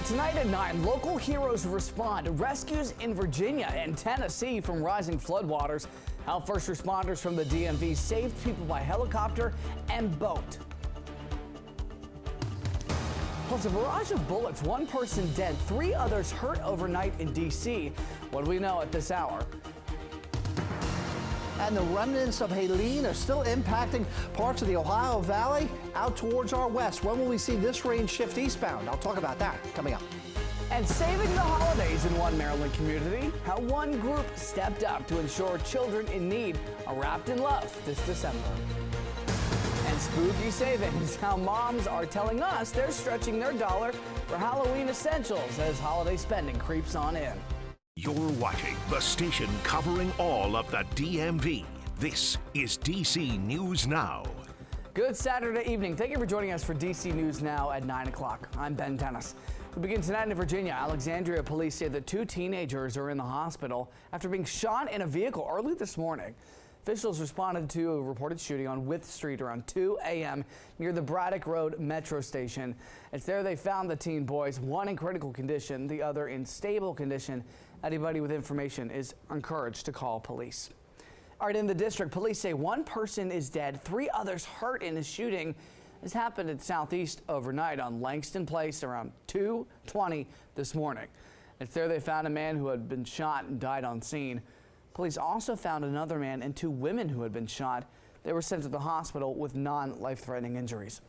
Tonight at 9, local heroes respond. Rescues in Virginia and Tennessee from rising floodwaters. How first responders from the DMV saved people by helicopter and boat. Plus a barrage of bullets, one person dead, 3 others hurt overnight in D.C. What do we know at this hour? And the remnants of Helene are still impacting parts of the Ohio Valley out towards our west. When will we see this rain shift eastbound? I'll talk about that coming up. And saving the holidays in one Maryland community, how one group stepped up to ensure children in need are wrapped in love this December. And spooky savings, how moms are telling us they're stretching their dollar for Halloween essentials as holiday spending creeps on in. You're watching the station covering all of the DMV. This is DC News Now. Good Saturday evening. Thank you for joining us for DC News Now at 9 o'clock. I'm Ben Dennis. We begin tonight in Virginia. Alexandria police say that 2 teenagers are in the hospital after being shot in a vehicle early this morning. Officials responded to a reported shooting on Wythe Street around 2 a.m. near the Braddock Road metro station. It's there they found the teen boys, one in critical condition, the other in stable condition. Anybody with information is encouraged to call police. All right, in the district, police say 1 person is dead, 3 others hurt in a shooting. This happened at Southeast overnight on Langston Place around 2:20 this morning. It's there they found a man who had been shot and died on scene. Police also found another man and 2 women who had been shot. They were sent to the hospital with non-life-threatening injuries.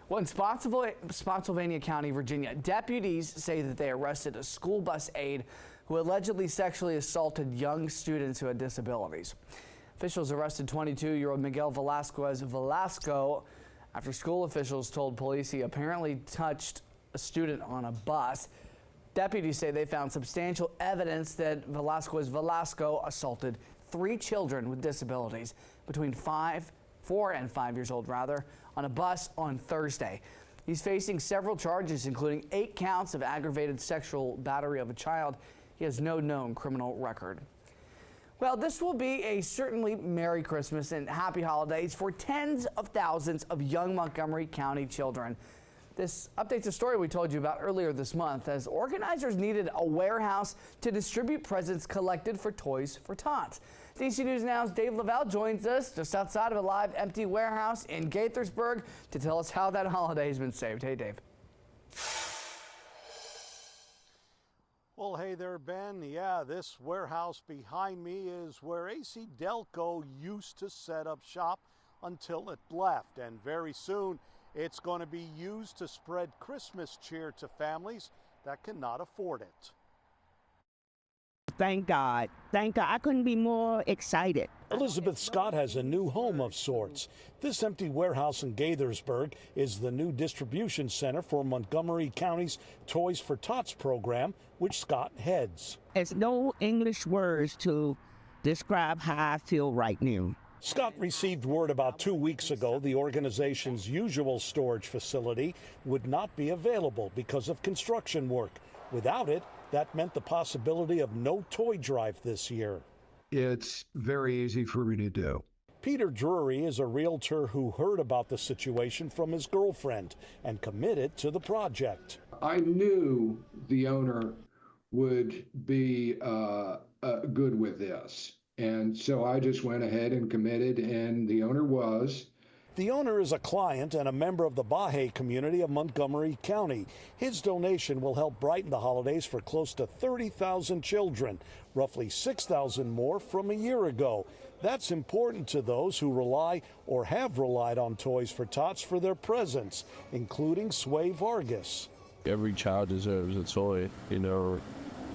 Well, in Spotsylvania County, Virginia, deputies say that they arrested a school bus aide who allegedly sexually assaulted young students who had disabilities. Officials arrested 22-year-old Miguel Velasco after school officials told police he apparently touched a student on a bus. Deputies say they found substantial evidence that Velasco assaulted 3 children with disabilities between 4 and 5 years old on a bus on Thursday. He's facing several charges, including 8 counts of aggravated sexual battery of a child. He has no known criminal record. Well, this will be a certainly Merry Christmas and Happy Holidays for tens of thousands of young Montgomery County children. This updates a story we told you about earlier this month as organizers needed a warehouse to distribute presents collected for Toys for Tots. DC News Now's Dave Lavelle joins us just outside of a live empty warehouse in Gaithersburg to tell us how that holiday has been saved. Hey, Dave. Well, hey there, Ben. Yeah, this warehouse behind me is where AC Delco used to set up shop until it left. And very soon, it's going to be used to spread Christmas cheer to families that cannot afford it. Thank God. Thank God. I couldn't be more excited. Elizabeth Scott has a new home of sorts. This empty warehouse in Gaithersburg is the new distribution center for Montgomery County's Toys for Tots program, which Scott heads. There's no English words to describe how I feel right now. Scott received word about 2 weeks ago the organization's usual storage facility would not be available because of construction work. Without it, that meant the possibility of no toy drive this year. It's very easy for me to do. Peter Drury is a realtor who heard about the situation from his girlfriend and committed to the project. I knew the owner would be good with this. And so I just went ahead and committed, and the owner was. The owner is a client and a member of the Baha'i community of Montgomery County. His donation will help brighten the holidays for close to 30,000 children, roughly 6,000 more from a year ago. That's important to those who rely or have relied on Toys for Tots for their presents, including Sway Vargas. Every child deserves a toy, you know.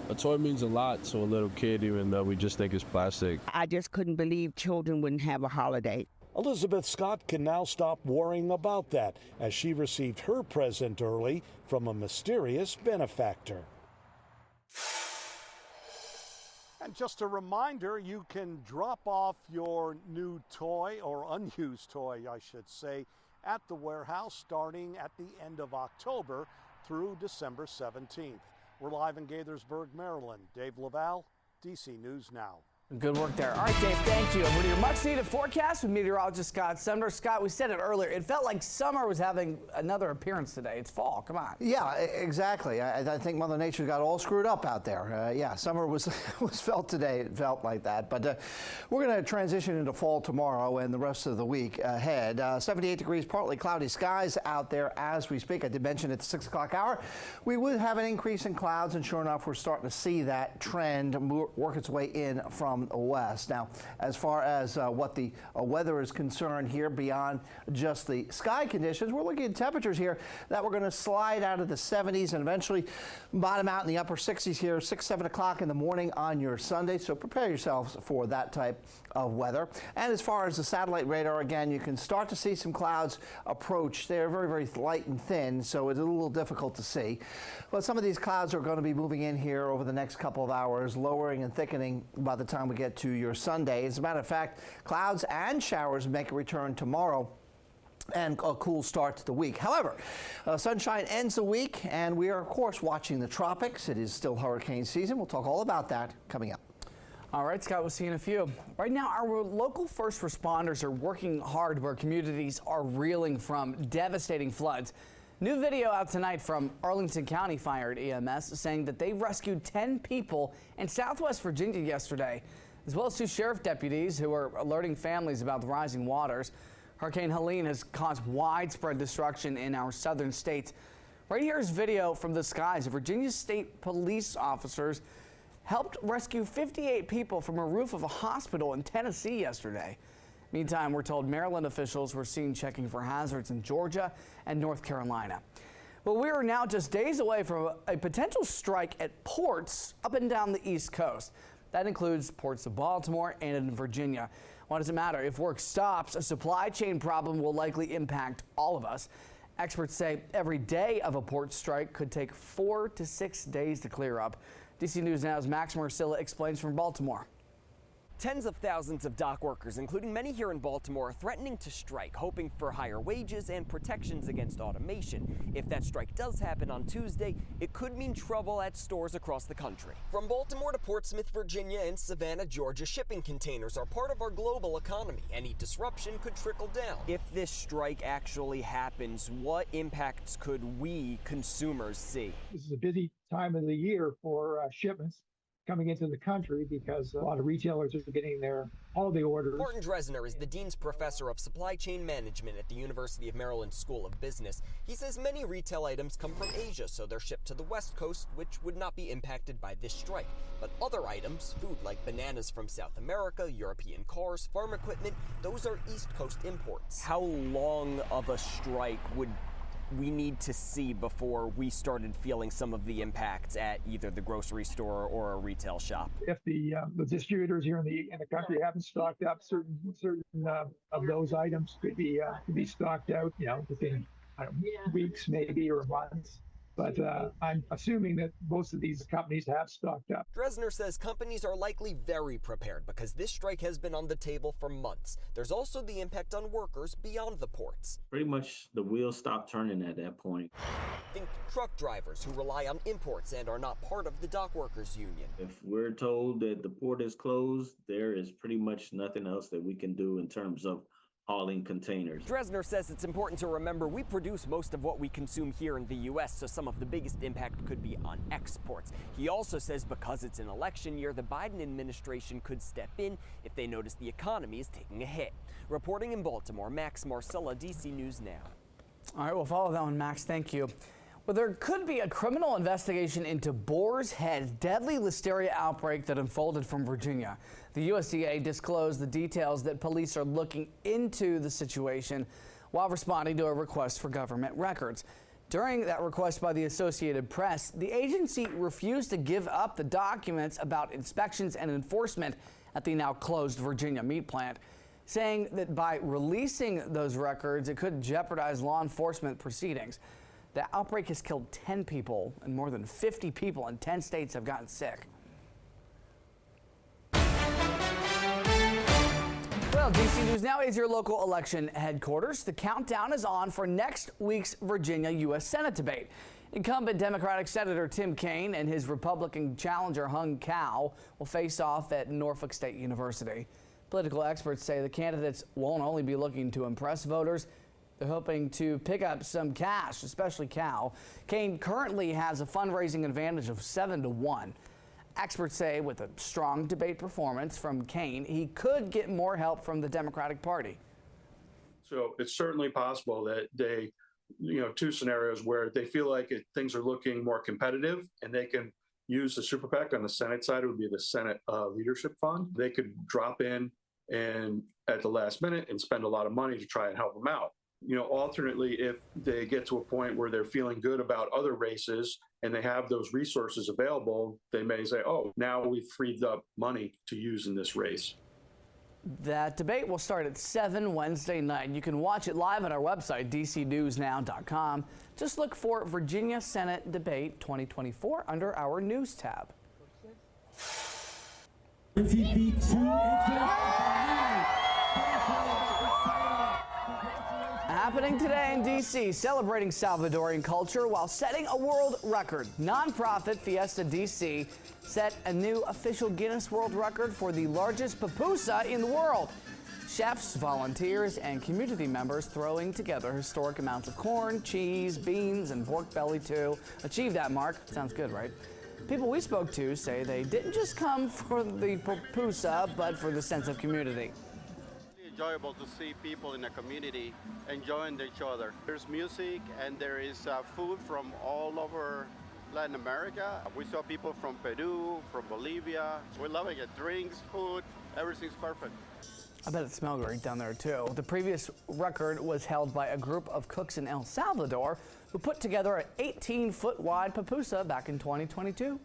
A toy means a lot to a little kid, even though we just think it's plastic. I just couldn't believe children wouldn't have a holiday. Elizabeth Scott can now stop worrying about that as she received her present early from a mysterious benefactor. And just a reminder, you can drop off your new toy, or unused toy, I should say, at the warehouse starting at the end of October through December 17th. We're live in Gaithersburg, Maryland. Dave Lavelle, DC News Now. Good work there. All right, Dave, thank you. Over to your much-needed forecast with meteorologist Scott Sumner. Scott, we said it earlier. It felt like summer was having another appearance today. It's fall. Come on. Yeah, exactly. I think Mother Nature got all screwed up out there. Yeah, summer was felt today. It felt like that. But we're going to transition into fall tomorrow and the rest of the week ahead. 78 degrees, partly cloudy skies out there as we speak. I did mention at the 6 o'clock hour, we would have an increase in clouds, and sure enough, we're starting to see that trend work its way in from the west. Now, as far as what the weather is concerned here, beyond just the sky conditions, we're looking at temperatures here that we're going to slide out of the 70s and eventually bottom out in the upper 60s here, 6, 7 o'clock in the morning on your Sunday. So prepare yourselves for that type of weather. And as far as the satellite radar, again, you can start to see some clouds approach. They're very, very light and thin, so it's a little difficult to see. But some of these clouds are going to be moving in here over the next couple of hours, lowering and thickening by the time we get to your Sunday. As a matter of fact, clouds and showers make a return tomorrow and a cool start to the week. However, sunshine ends the week, and we are, of course, watching the tropics. It is still hurricane season. We'll talk all about that coming up. All right, Scott, we'll see you in a few. Right now, our local first responders are working hard where communities are reeling from devastating floods. New video out tonight from Arlington County Fire and EMS saying that they rescued 10 people in Southwest Virginia yesterday, as well as 2 sheriff deputies who are alerting families about the rising waters. Hurricane Helene has caused widespread destruction in our southern states. Right here is video from the skies. Virginia State police officers helped rescue 58 people from a roof of a hospital in Tennessee yesterday. Meantime, we're told Maryland officials were seen checking for hazards in Georgia and North Carolina. Well, we are now just days away from a potential strike at ports up and down the East Coast. That includes ports of Baltimore and in Virginia. Why does it matter? If work stops, a supply chain problem will likely impact all of us. Experts say every day of a port strike could take 4 to 6 days to clear up. DC News Now's Max Marcilla explains from Baltimore. Tens of thousands of dock workers, including many here in Baltimore, are threatening to strike, hoping for higher wages and protections against automation. If that strike does happen on Tuesday, it could mean trouble at stores across the country. From Baltimore to Portsmouth, Virginia, and Savannah, Georgia, shipping containers are part of our global economy. Any disruption could trickle down. If this strike actually happens, what impacts could we, consumers, see? This is a busy time of the year for shipments coming into the country because a lot of retailers are getting their holiday orders. Martin Dresner is the Dean's Professor of Supply Chain Management at the University of Maryland School of Business. He says many retail items come from Asia, so they're shipped to the West Coast, which would not be impacted by this strike. But other items, food like bananas from South America, European cars, farm equipment, those are East Coast imports. How long of a strike would we need to see before we started feeling some of the impacts at either the grocery store or a retail shop? If the distributors here in the country haven't stocked up, certain of those items could be stocked out, within weeks maybe or months. But I'm assuming that most of these companies have stocked up. Dresner says companies are likely very prepared because this strike has been on the table for months. There's also the impact on workers beyond the ports. Pretty much the wheels stop turning at that point. Think truck drivers who rely on imports and are not part of the dock workers union. If we're told that the port is closed, there is pretty much nothing else that we can do in terms of hauling containers. Dresner says it's important to remember we produce most of what we consume here in the U.S., so some of the biggest impact could be on exports. He also says because it's an election year, the Biden administration could step in if they notice the economy is taking a hit. Reporting in Baltimore, Max Marcilla, DC News Now. All right, we'll follow that one, Max. Thank you. Well, there could be a criminal investigation into Boar's Head deadly listeria outbreak that unfolded from Virginia. The USDA disclosed the details that police are looking into the situation while responding to a request for government records. During that request by the Associated Press, the agency refused to give up the documents about inspections and enforcement at the now closed Virginia meat plant, saying that by releasing those records, it could jeopardize law enforcement proceedings. The outbreak has killed 10 people, and more than 50 people in 10 states have gotten sick. Well, DC News Now is your local election headquarters. The countdown is on for next week's Virginia U.S. Senate debate. Incumbent Democratic Senator Tim Kaine and his Republican challenger Hung Cao will face off at Norfolk State University. Political experts say the candidates won't only be looking to impress voters, they're hoping to pick up some cash, especially Cao. Kaine currently has a fundraising advantage of 7-1. Experts say with a strong debate performance from Kaine, he could get more help from the Democratic Party. So it's certainly possible that they, two scenarios where they feel like things are looking more competitive and they can use the super PAC. On the Senate side, it would be the Senate Leadership Fund. They could drop in and at the last minute and spend a lot of money to try and help them out. Alternately, if they get to a point where they're feeling good about other races and they have those resources available, they may say, oh, now we've freed up money to use in this race. That debate will start at 7 Wednesday night. You can watch it live on our website, dcnewsnow.com. Just look for Virginia Senate Debate 2024 under our News tab. Happening today in D.C., celebrating Salvadorian culture while setting a world record. Nonprofit Fiesta D.C. set a new official Guinness World Record for the largest pupusa in the world. Chefs, volunteers, and community members throwing together historic amounts of corn, cheese, beans, and pork belly to achieve that mark. Sounds good, right? People we spoke to say they didn't just come for the pupusa, but for the sense of community. Enjoyable to see people in the community enjoying each other. There's music and there is food from all over Latin America. We saw people from Peru, from Bolivia. We're loving it. Drinks, food, everything's perfect. I bet it smelled great down there too. The previous record was held by a group of cooks in El Salvador who put together an 18-foot wide pupusa back in 2022.